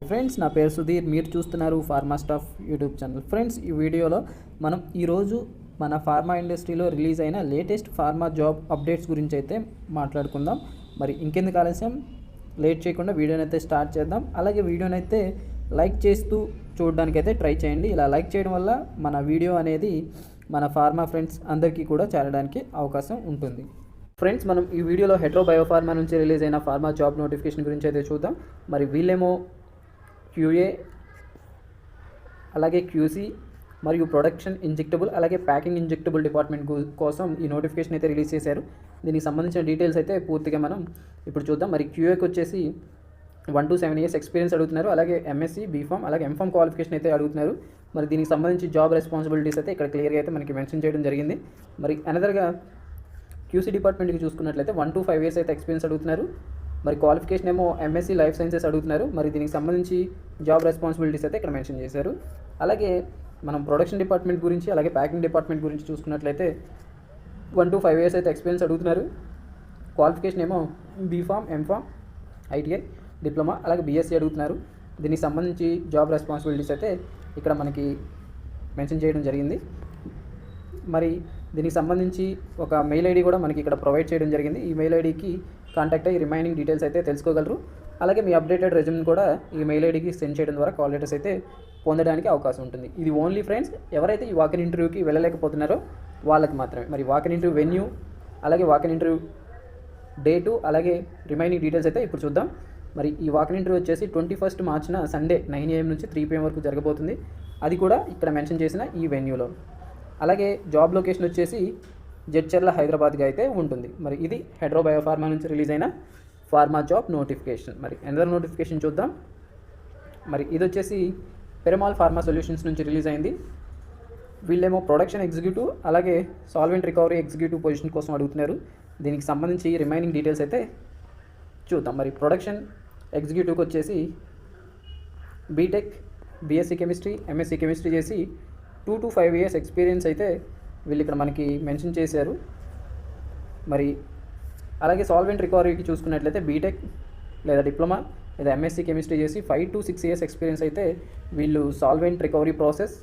Friends, నా పేరు సుధీర్. మీరు చూస్తున్నారు pharma staff YouTube channel. Friends, ఈ వీడియోలో మనం ఈరోజు మన ఫార్మా ఇండస్ట్రీలో రిలీజ్ అయిన లేటెస్ట్ ఫార్మా జాబ్ అప్డేట్స్ గురించి అయితే మాట్లాడుకుందాం. మరి ఇంకెందుకు ఆలస్యం, లేట్ చేయకుండా వీడియోని అయితే స్టార్ట్ చేద్దాం. అలాగే వీడియోని అయితే లైక్ చేస్తూ చూడడానికైతే ట్రై చేయండి. ఇలా లైక్ చేయడం వల్ల మన వీడియో అనేది మన ఫార్మా ఫ్రెండ్స్ అందరికీ కూడా చేరడానికి అవకాశం ఉంటుంది. ఫ్రెండ్స్, మనం ఈ వీడియోలో హెట్రో బయోఫార్మా నుంచి రిలీజ్ అయిన ఫార్మా జాబ్ నోటిఫికేషన్ గురించి అయితే చూద్దాం. మరి వీళ్ళేమో క్యూఏ, అలాగే క్యూసీ మరియు ప్రొడక్షన్ ఇంజెక్టబుల్, అలాగే ప్యాకింగ్ ఇంజెక్టబుల్ డిపార్ట్మెంట్ కోసం ఈ నోటిఫికేషన్ అయితే రిలీజ్ చేశారు. దీనికి సంబంధించిన డీటెయిల్స్ అయితే పూర్తిగా మనం ఇప్పుడు చూద్దాం. మరి క్యూఏకి వచ్చేసి 1 to 7 years ఎక్స్పీరియన్స్ అడుగుతున్నారు. అలాగే ఎంఎస్సీ, బీఫామ్, అలాగే ఎంఫామ్ క్వాలిఫికేషన్ అయితే అడుగుతున్నారు. మరి దీనికి సంబంధించి జాబ్ రెస్పాన్సిబిలిటీస్ అయితే ఇక్కడ క్లియర్గా అయితే మనకి మెన్షన్ చేయడం జరిగింది. మరి అనదర్గా క్యూసీ డిపార్ట్మెంట్కి చూసుకున్నట్లయితే 1 to 5 years అయితే ఎక్స్పీరియన్స్ అడుగుతున్నారు. మరి క్వాలిఫికేషన్ ఏమో ఎంఎస్సీ లైఫ్ సైన్సెస్ అడుగుతున్నారు. మరి దీనికి సంబంధించి జాబ్ రెస్పాన్సిబిలిటీస్ అయితే ఇక్కడ మెన్షన్ చేశారు. అలాగే మనం ప్రొడక్షన్ డిపార్ట్మెంట్ గురించి, అలాగే ప్యాకింగ్ డిపార్ట్మెంట్ గురించి చూసుకున్నట్లయితే 1 to 5 years అయితే ఎక్స్పీరియన్స్ అడుగుతున్నారు. క్వాలిఫికేషన్ ఏమో బీఫామ్, ఎంఫామ్, ఐటీఐ, డిప్లొమా, అలాగే బీఎస్సీ అడుగుతున్నారు. దీనికి సంబంధించి జాబ్ రెస్పాన్సిబిలిటీస్ అయితే ఇక్కడ మనకి మెన్షన్ చేయడం జరిగింది. మరి దీనికి సంబంధించి ఒక మెయిల్ ఐడి కూడా మనకి ఇక్కడ ప్రొవైడ్ చేయడం జరిగింది. ఈ మెయిల్ ఐడికి కాంటాక్ట్ అయ్యి రిమైనింగ్ డీటెయిల్స్ అయితే తెలుసుకోగలరు. అలాగే మీ అప్డేటెడ్ రెజ్యూమ్ని కూడా ఈ మెయిల్ ఐడికి సెండ్ చేయడం ద్వారా కాల్ లెటర్స్ అయితే పొందడానికి అవకాశం ఉంటుంది. ఇది ఓన్లీ ఫ్రెండ్స్ ఎవరైతే ఈ వాకిన్ ఇంటర్వ్యూకి వెళ్ళలేకపోతున్నారో వాళ్ళకి మాత్రమే. మరి వాకిన్ ఇంటర్వ్యూ వెన్యూ, అలాగే వాకిన్ ఇంటర్వ్యూ డేటు, అలాగే రిమైనింగ్ డీటెయిల్స్ అయితే ఇప్పుడు చూద్దాం. మరి ఈ వాకిన్ ఇంటర్వ్యూ వచ్చేసి 21st March సండే 9 AM నుంచి 3 PM వరకు జరగబోతుంది. అది కూడా ఇక్కడ మెన్షన్ చేసిన ఈ వెన్యూలో. అలాగే జాబ్ లొకేషన్ వచ్చేసి జడ్చర్ల, హైదరాబాద్గా అయితే ఉంటుంది. మరి ఇది హెట్రో బయోఫార్మా నుంచి రిలీజ్ అయిన ఫార్మా జాబ్ నోటిఫికేషన్. మరి అనదర్ నోటిఫికేషన్ చూద్దాం. మరి ఇది వచ్చేసి పెరమాల్ ఫార్మా సొల్యూషన్స్ నుంచి రిలీజ్ అయింది. వీళ్ళేమో ప్రొడక్షన్ ఎగ్జిక్యూటివ్, అలాగే సాల్వెంట్ రికవరీ ఎగ్జిక్యూటివ్ పొజిషన్ కోసం అడుగుతున్నారు. దీనికి సంబంధించి రిమైనింగ్ డీటెయిల్స్ అయితే చూద్దాం. మరి ప్రొడక్షన్ ఎగ్జిక్యూటివ్కి వచ్చేసి BTech, BSc chemistry, MSc chemistry చేసి 2 to 5 years ఎక్స్పీరియన్స్ అయితే వీళ్ళు ఇక్కడ మనకి మెన్షన్ చేశారు. మరి అలాగే సాల్వెంట్ రికవరీకి చూసుకున్నట్లయితే బీటెక్ లేదా డిప్లొమా లేదా ఎంఎస్సీ కెమిస్ట్రీ చేసి 5 to 6 years ఎక్స్పీరియన్స్ అయితే వీళ్ళు సాల్వెంట్ రికవరీ ప్రాసెస్,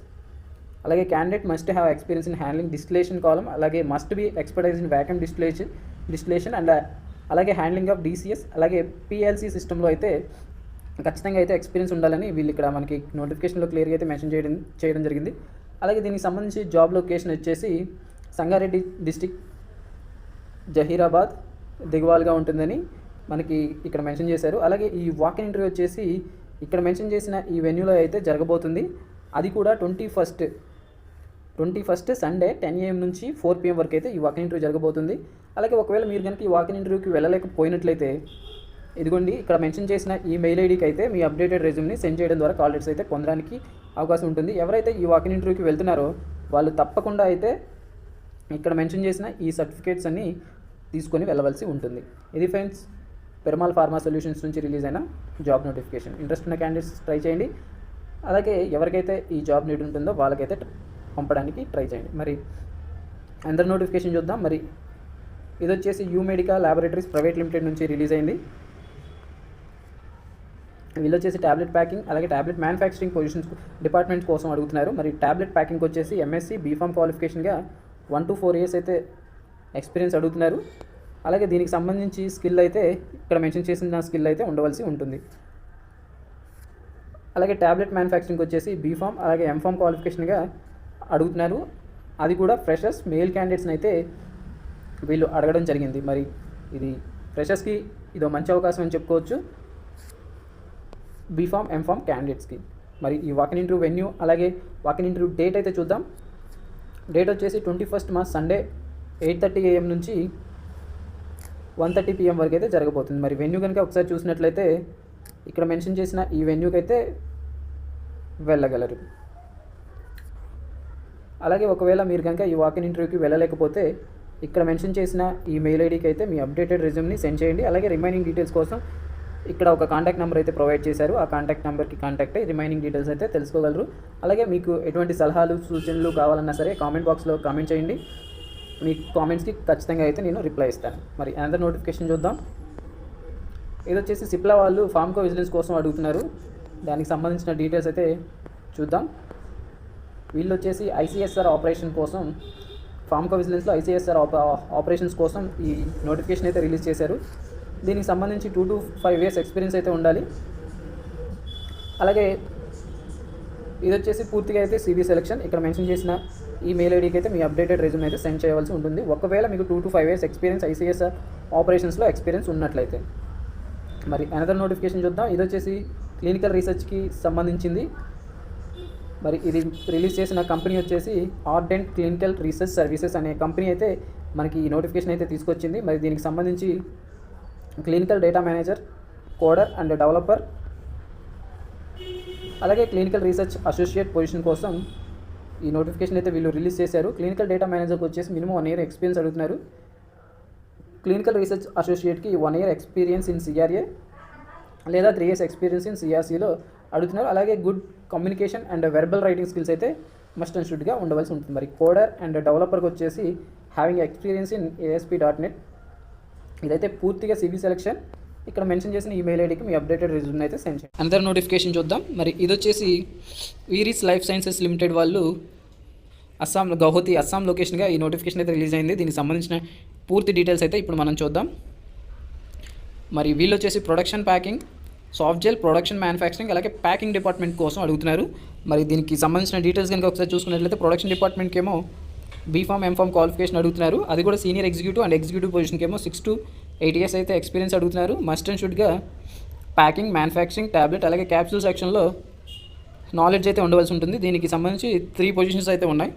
అలాగే candidate must have experience in handling distillation column, అలాగే must be expertise in vacuum distillation and అలాగే హ్యాండ్లింగ్ ఆఫ్ డీసీఎస్, అలాగే పిఎల్సీ సిస్టంలో అయితే ఖచ్చితంగా అయితే ఎక్స్పీరియన్స్ ఉండాలని వీళ్ళు ఇక్కడ మనకి నోటిఫికేషన్లో క్లియర్గా అయితే మెన్షన్ చేయడం జరిగింది. అలాగే దీనికి సంబంధించి జాబ్ లొకేషన్ వచ్చేసి సంగారెడ్డి డిస్టిక్, జహీరాబాద్, దిగువాల్గా ఉంటుందని మనకి ఇక్కడ మెన్షన్ చేశారు. అలాగే ఈ వాకిన్ ఇంటర్వ్యూ వచ్చేసి ఇక్కడ మెన్షన్ చేసిన ఈ వెన్యూలో అయితే జరగబోతుంది. అది కూడా 21st సండే 10 AM నుంచి 4 PM వరకు అయితే ఈ వాకిన్ ఇంటర్వ్యూ జరగబోతుంది. అలాగే ఒకవేళ మీరు కనుక ఈ వాకిన్ ఇంటర్వ్యూకి వెళ్ళలేకపోయినట్లయితే ఇదిగోండి ఇక్కడ మెన్షన్ చేసిన ఈ మెయిల్ ఐడికి అయితే మీ అప్డేటెడ్ రెజ్యూమ్ని సెండ్ చేయడం ద్వారా కాల్ లెటర్స్ అయితే పొందడానికి అవకాశం ఉంటుంది. ఎవరైతే ఈ వాకిన్ ఇంటర్వ్యూకి వెళ్తున్నారో వాళ్ళు తప్పకుండా అయితే ఇక్కడ మెన్షన్ చేసిన ఈ సర్టిఫికేట్స్ అన్నీ తీసుకొని వెళ్ళవలసి ఉంటుంది. ఇది ఫ్రెండ్స్, పెరమాల్ ఫార్మా సొల్యూషన్స్ నుంచి రిలీజ్ అయిన జాబ్ నోటిఫికేషన్. ఇంట్రెస్ట్ ఉన్న క్యాండిడేట్స్ ట్రై చేయండి. అలాగే ఎవరికైతే ఈ జాబ్ నీడ్ ఉంటుందో వాళ్ళకైతే పంపడానికి ట్రై చేయండి. మరి అందరి నోటిఫికేషన్ చూద్దాం. మరి ఇది వచ్చేసి you medica laboratories private limited నుంచి రిలీజ్ అయింది. వీళ్ళు వచ్చేసి ట్యాబ్లెట్ ప్యాకింగ్, అలాగే ట్యాబ్లెట్ మ్యానుఫ్యాక్చరింగ్ పొజిషన్స్ డిపార్ట్మెంట్స్ కోసం అడుగుతున్నారు. మరి ట్యాబ్లెట్ ప్యాకింగ్ వచ్చేసి ఎంఎస్సీ, బీఫామ్ క్వాలిఫికేషన్గా 1 to 4 years అయితే ఎక్స్పీరియన్స్ అడుగుతున్నారు. అలాగే దీనికి సంబంధించి స్కిల్ అయితే ఇక్కడ మెన్షన్ చేసిన స్కిల్ అయితే ఉండవలసి ఉంటుంది. అలాగే ట్యాబ్లెట్ మ్యానుఫ్యాక్చరింగ్ వచ్చేసి బీఫామ్, అలాగే ఎంఫామ్ క్వాలిఫికేషన్గా అడుగుతున్నారు. అది కూడా ఫ్రెషర్స్, మేల్ క్యాండిడేట్స్ని అయితే వీళ్ళు అడగడం జరిగింది. మరి ఇది ఫ్రెషర్స్కి ఇదో మంచి అవకాశం అని చెప్పుకోవచ్చు, బీఫామ్, ఎంఫామ్ క్యాండిడేట్స్కి. మరి ఈ వాకిన్ ఇంటర్వ్యూ వెన్యూ, అలాగే వాకిన్ ఇంటర్వ్యూ డేట్ అయితే చూద్దాం. డేట్ వచ్చేసి 21st March సండే 8:30 AM నుంచి 1:30 PM వరకు అయితే జరగబోతుంది. మరి వెన్యూ కనుక ఒకసారి చూసినట్లయితే ఇక్కడ మెన్షన్ చేసిన ఈ వెన్యూకి అయితే వెళ్ళగలరు. అలాగే ఒకవేళ మీరు కనుక ఈ వాకిన్ ఇంటర్వ్యూకి వెళ్ళలేకపోతే ఇక్కడ మెన్షన్ చేసిన ఈ మెయిల్ ఐడికి అయితే మీ అప్డేటెడ్ రెజ్యూమ్ని సెండ్ చేయండి. అలాగే రిమైనింగ్ డీటెయిల్స్ కోసం ఇక్కడ ఒక కాంటాక్ట్ నెంబర్ అయితే ప్రొవైడ్ చేశారు. ఆ కాంటాక్ట్ నెంబర్కి కాంటాక్ట్ అయ్యి రిమైనింగ్ డీటెయిల్స్ అయితే తెలుసుకోగలరు. అలాగే మీకు ఎటువంటి సలహాలు, సూచనలు కావాలన్నా సరే కామెంట్ బాక్స్లో కామెంట్ చేయండి. మీ కామెంట్స్కి ఖచ్చితంగా అయితే నేను రిప్లై ఇస్తాను. మరి అనదర్ నోటిఫికేషన్ చూద్దాం. ఇది వచ్చేసి సిప్లా వాళ్ళు ఫార్మకో విజిలెన్స్ కోసం అడుగుతున్నారు. దానికి సంబంధించిన డీటెయిల్స్ అయితే చూద్దాం. వీళ్ళు వచ్చేసి ఐసీఎస్ఆర్ ఆపరేషన్ కోసం ఫార్మకో విజిలెన్స్లో ఐసీఎస్ఆర్ ఆపరేషన్స్ కోసం ఈ నోటిఫికేషన్ అయితే రిలీజ్ చేశారు. దీనికి సంబంధించి 2 to 5 years ఎక్స్పీరియన్స్ అయితే ఉండాలి. అలాగే ఇది వచ్చేసి పూర్తిగా అయితే సివి సెలక్షన్. ఇక్కడ మెన్షన్ చేసిన ఈ మెయిల్ ఐడికి అయితే మీ అప్డేటెడ్ రెజ్యూమ్ అయితే సెండ్ చేయవలసి ఉంటుంది. ఒకవేళ మీకు 2 to 5 years ఎక్స్పీరియన్స్ ఐసీఎస్ఆర్ ఆపరేషన్స్లో ఎక్స్పీరియన్స్ ఉన్నట్లయితే. మరి అనదర్ నోటిఫికేషన్ చూద్దాం. ఇది వచ్చేసి క్లినికల్ రీసెర్చ్కి సంబంధించింది. మరి ఇది రిలీజ్ చేసిన కంపెనీ వచ్చేసి ఆర్డెంట్ క్లినికల్ రీసెర్చ్ సర్వీసెస్ అనే కంపెనీ అయితే మనకి ఈ నోటిఫికేషన్ అయితే తీసుకొచ్చింది. మరి దీనికి సంబంధించి clinical data manager, కోడర్ and developer, అలాగే క్లినికల్ రీసెర్చ్ అసోసియేట్ పొజిషన్ కోసం ఈ నోటిఫికేషన్ అయితే వీళ్ళు రిలీజ్ చేశారు. క్లినికల్ డేటా మేనేజర్కి వచ్చేసి మినిమం 1 year ఎక్స్పీరియన్స్ అడుగుతున్నారు. క్లినికల్ రీసెర్చ్ అసోసియేట్కి 1 year ఎక్స్పీరియన్స్ ఇన్ సిఆర్ఏ లేదా 3 years ఎక్స్పీరియన్స్ ఇన్ సిఆర్సీలో అడుగుతున్నారు. అలాగే good communication and verbal writing skills అయితే మస్ట్ అండ్ షుడ్గా ఉండవలసి ఉంటుంది. మరి కోడర్ అండ్ డెవలపర్కి వచ్చేసి హ్యావింగ్ ఎక్స్పీరియన్స్ ఇన్ ASP.NET. ఇదైతే పూర్తిగా సివి సెలక్షన్. ఇక్కడ మెన్షన్ చేసిన ఈమెయిల్ ఐడికి మీ అప్డేటెడ్ రెజ్యూమ్ అయితే సెండ్ చేయండి. అనదర్ నోటిఫికేషన్ చూద్దాం. మరి ఇది వచ్చేసి వీరిస్ లైఫ్ సైన్సెస్ లిమిటెడ్ వాళ్ళు గౌహతి అస్సాం లొకేషన్గా ఈ నోటిఫికేషన్ అయితే రిలీజ్ అయింది. దీనికి సంబంధించిన పూర్తి డీటెయిల్స్ అయితే ఇప్పుడు మనం చూద్దాం. మరి వీళ్ళు వచ్చేసి production packing, soft gel, production manufacturing, అలాగే ప్యాకింగ్ డిపార్ట్మెంట్ కోసం అడుగుతున్నారు. మరి దీనికి సంబంధించిన డీటెయిల్స్ కనుక ఒకసారి చూసుకున్నట్లయితే ప్రొడక్షన్ డిపార్ట్మెంట్కి ఏమో బీఫామ్ ఎంఫామ్ క్వాలిఫికేషన్ అడుగుతున్నారు. అది కూడా సీనియర్ ఎగ్జిక్యూటివ్ అండ్ ఎగ్జిక్యూటివ్ పొజిషన్కి ఏమో 6 to 8 years అయితే ఎక్స్పీరియన్స్ అడుగుతున్నారు. మస్ట్ అండ్ షుడ్గా ప్యాకింగ్, మ్యానుఫ్యాక్చరింగ్, ట్యాబ్లెట్ అలాగే క్యాప్సూల్ సెక్షన్లో నాలెడ్జ్ అయితే ఉండవలసి ఉంటుంది. దీనికి సంబంధించి 3 positions అయితే ఉన్నాయి.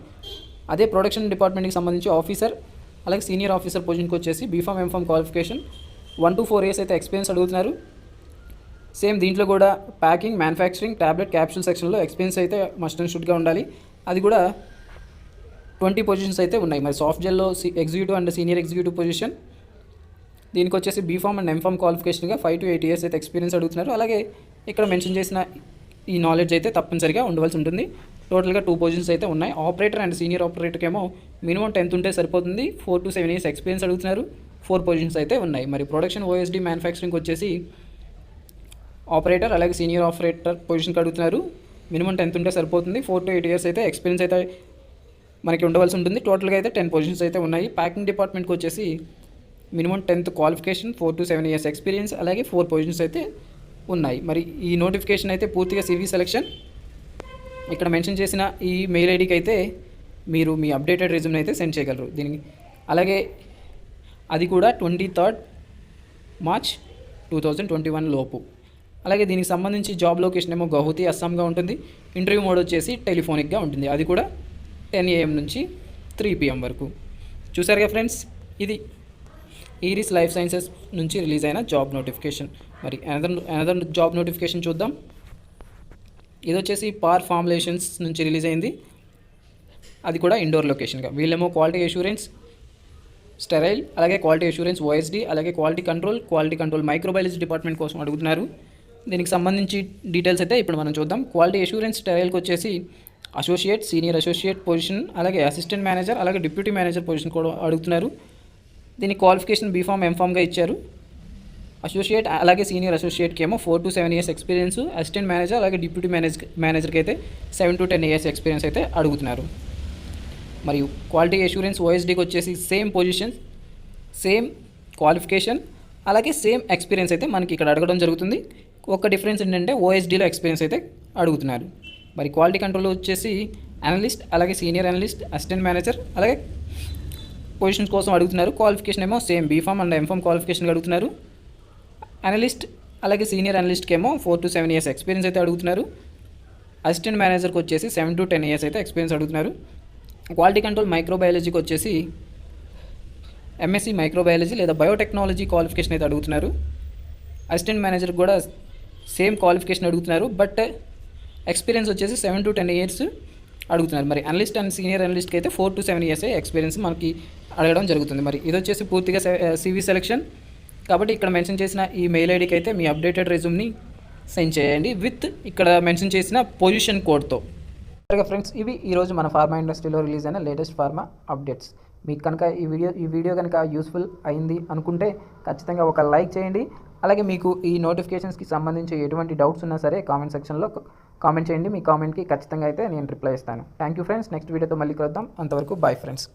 అదే ప్రొడక్షన్ డిపార్ట్మెంట్కి సంబంధించి ఆఫీసర్ అలాగే సీనియర్ ఆఫీసర్ పొజిషన్కి వచ్చేసి B Pharm M Pharm qualification 1 to 4 years అయితే ఎక్స్పీరియన్స్ అడుగుతున్నారు. సేమ్ దీంట్లో కూడా ప్యాకింగ్, మ్యానుఫ్యాక్చరింగ్, ట్యాబ్లెట్, క్యాప్సూల్ సెక్షన్లో ఎక్స్పీరియన్స్ అయితే మస్ట్ అండ్ షుడ్గా ఉండాలి. అది కూడా 20 positions అయితే ఉన్నాయి. మరి సాఫ్ట్ జెల్లో executive and senior executive position, దీనికి వచ్చేసి బీఫామ్ అండ్ ఎంఫామ్ క్వాలిఫికేషన్గా 5 to 8 years అయితే ఎక్స్పీరియన్స్ అడుగుతున్నారు. అలాగే ఇక్కడ మెన్షన్ చేసిన ఈ నాలెడ్జ్ అయితే తప్పనిసరిగా ఉండవలసి ఉంటుంది. టోటల్గా 2 positions అయితే ఉన్నాయి. ఆపరేటర్ అండ్ సీనియర్ ఆపరేటర్కి ఏమో మినిమం 10th ఉంటే సరిపోతుంది. 4 to 7 years ఎక్స్పీరియన్స్ అడుగుతున్నారు. 4 positions అయితే ఉన్నాయి. మరి ప్రొడక్షన్ OSD మ్యానుఫ్యాక్చరింగ్ వచ్చేసి ఆపరేటర్ అలాగే సీనియర్ ఆపరేటర్ పొజిషన్కి అడుగుతున్నారు. మినిమం 10th ఉంటే సరిపోతుంది. 4 to 8 years అయితే ఎక్స్పీరియన్స్ అయితే మనకి ఉండవలసి ఉంటుంది. టోటల్గా అయితే 10 positions అయితే ఉన్నాయి. ప్యాకింగ్ డిపార్ట్మెంట్కి వచ్చేసి minimum 10th qualification, 4 to 7 years experience, అలాగే 4 positions అయితే ఉన్నాయి. మరి ఈ నోటిఫికేషన్ అయితే పూర్తిగా సివి సెలక్షన్. ఇక్కడ మెన్షన్ చేసిన ఈ మెయిల్ ఐడికి అయితే మీరు మీ అప్డేటెడ్ రెజ్యూమ్ అయితే సెండ్ చేయగలరు. దీనికి అలాగే అది కూడా 23rd March 2021 లోపు. అలాగే దీనికి సంబంధించి జాబ్ లొకేషన్ ఏమో గౌహతి అస్సాంగా ఉంటుంది. ఇంటర్వ్యూ మోడ్ వచ్చేసి టెలిఫోనిక్గా ఉంటుంది. అది కూడా 10 AM నుంచి 3 PM వరకు. చూసారుగా ఫ్రెండ్స్, ఇది ఈరిస్ లైఫ్ సైన్సెస్ నుంచి రిలీజ్ అయిన జాబ్ నోటిఫికేషన్. మరి అనదర్ జాబ్ నోటిఫికేషన్ చూద్దాం. ఇది వచ్చేసి పార్ ఫార్ములేషన్స్ నుంచి రిలీజ్ అయింది. అది కూడా ఇండోర్ లొకేషన్గా. వీళ్ళేమో క్వాలిటీ అష్యూరెన్స్ స్టెరైల్, అలాగే క్వాలిటీ అష్యూరెన్స్ OSD, అలాగే క్వాలిటీ కంట్రోల్ మైక్రోబయాలజీ డిపార్ట్మెంట్ కోసం అడుగుతున్నారు. దీనికి సంబంధించి డీటెయిల్స్ అయితే ఇప్పుడు మనం చూద్దాం. క్వాలిటీ అష్యూరెన్స్ స్టెరైల్కి వచ్చేసి అసోసియేట్, సీనియర్ అసోసియేట్ పొజిషన్, అలాగే అసిస్టెంట్ మేనేజర్, అలాగే డిప్యూటీ మేనేజర్ పొజిషన్ కూడా అడుగుతున్నారు. దీనికి క్వాలిఫికేషన్ బీఫామ్ ఎంఫామ్గా ఇచ్చారు. అసోసియేట్ అలాగే సీనియర్ అసోసియేట్కి ఏమో 4 to 7 years experience, assistant manager అలాగే డిప్యూటీ మేనేజర్కి అయితే 7 to 10 years ఎక్స్పీరియన్స్ అయితే అడుగుతున్నారు. మరియు క్వాలిటీ అష్యూరెన్స్ OSDకి వచ్చేసి సేమ్ పొజిషన్, సేమ్ క్వాలిఫికేషన్, అలాగే సేమ్ ఎక్స్పీరియన్స్ అయితే మనకి ఇక్కడ అడగడం జరుగుతుంది. ఒక డిఫరెన్స్ ఏంటంటే OSDలో ఎక్స్పీరియన్స్ అయితే అడుగుతున్నారు. మరి క్వాలిటీ కంట్రోల్ వచ్చేసి అనలిస్ట్, అలాగే సీనియర్ అనలిస్ట్, అసిస్టెంట్ మేనేజర్, అలాగే పొజిషన్స్ కోసం అడుగుతున్నారు. క్వాలిఫికేషన్ ఏమో same BPharm and MPharm qualification అడుగుతున్నారు. అనలిస్ట్ అలాగే సీనియర్ అనలిస్ట్కి ఏమో 4 to 7 years ఎక్స్పీరియన్స్ అయితే అడుగుతున్నారు. అసిస్టెంట్ మేనేజర్కి వచ్చేసి 7 to 10 years అయితే ఎక్స్పీరియన్స్ అడుగుతున్నారు. క్వాలిటీ కంట్రోల్ మైక్రోబయాలజీకి వచ్చేసి MSc మైక్రోబయాలజీ లేదా బయోటెక్నాలజీ క్వాలిఫికేషన్ అయితే అడుగుతున్నారు. అసిస్టెంట్ మేనేజర్ కూడా సేమ్ క్వాలిఫికేషన్ అడుగుతున్నారు. బట్ ఎక్స్పీరియన్స్ వచ్చేసి 7 to 10 years అడుగుతున్నారు. మరి అనలిస్ట్ అండ్ సీనియర్ అనలిస్ట్కి అయితే 4 to 7 years ఎక్స్పీరియన్స్ మనకి అడగడం జరుగుతుంది. మరి ఇది వచ్చేసి పూర్తిగా సివి సెలక్షన్. కాబట్టి ఇక్కడ మెన్షన్ చేసిన ఈ మెయిల్ ఐడికి అయితే మీ అప్డేటెడ్ రెజ్యూమ్ని సెండ్ చేయండి విత్ ఇక్కడ మెన్షన్ చేసిన పొజిషన్ కోడ్తో. ఫ్రెండ్స్, ఇవి ఈరోజు మన ఫార్మా ఇండస్ట్రీలో రిలీజ్ అయిన లేటెస్ట్ ఫార్మా అప్డేట్స్. మీకు కనుక ఈ వీడియో కనుక యూస్ఫుల్ అయింది అనుకుంటే ఖచ్చితంగా ఒక లైక్ చేయండి. అలాగే మీకు ఈ నోటిఫికేషన్స్కి సంబంధించి ఎటువంటి డౌట్స్ ఉన్నా సరే కామెంట్ సెక్షన్లో కామెంట్ చేయండి. మీ కామెంట్కి ఖచ్చితంగా అయితే నేను రిప్లై ఇస్తాను. Thank you friends. నెక్స్ట్ వీడియోతో మళ్ళీ కలుద్దాం. అంతవరకు బాయ్ ఫ్రెండ్స్.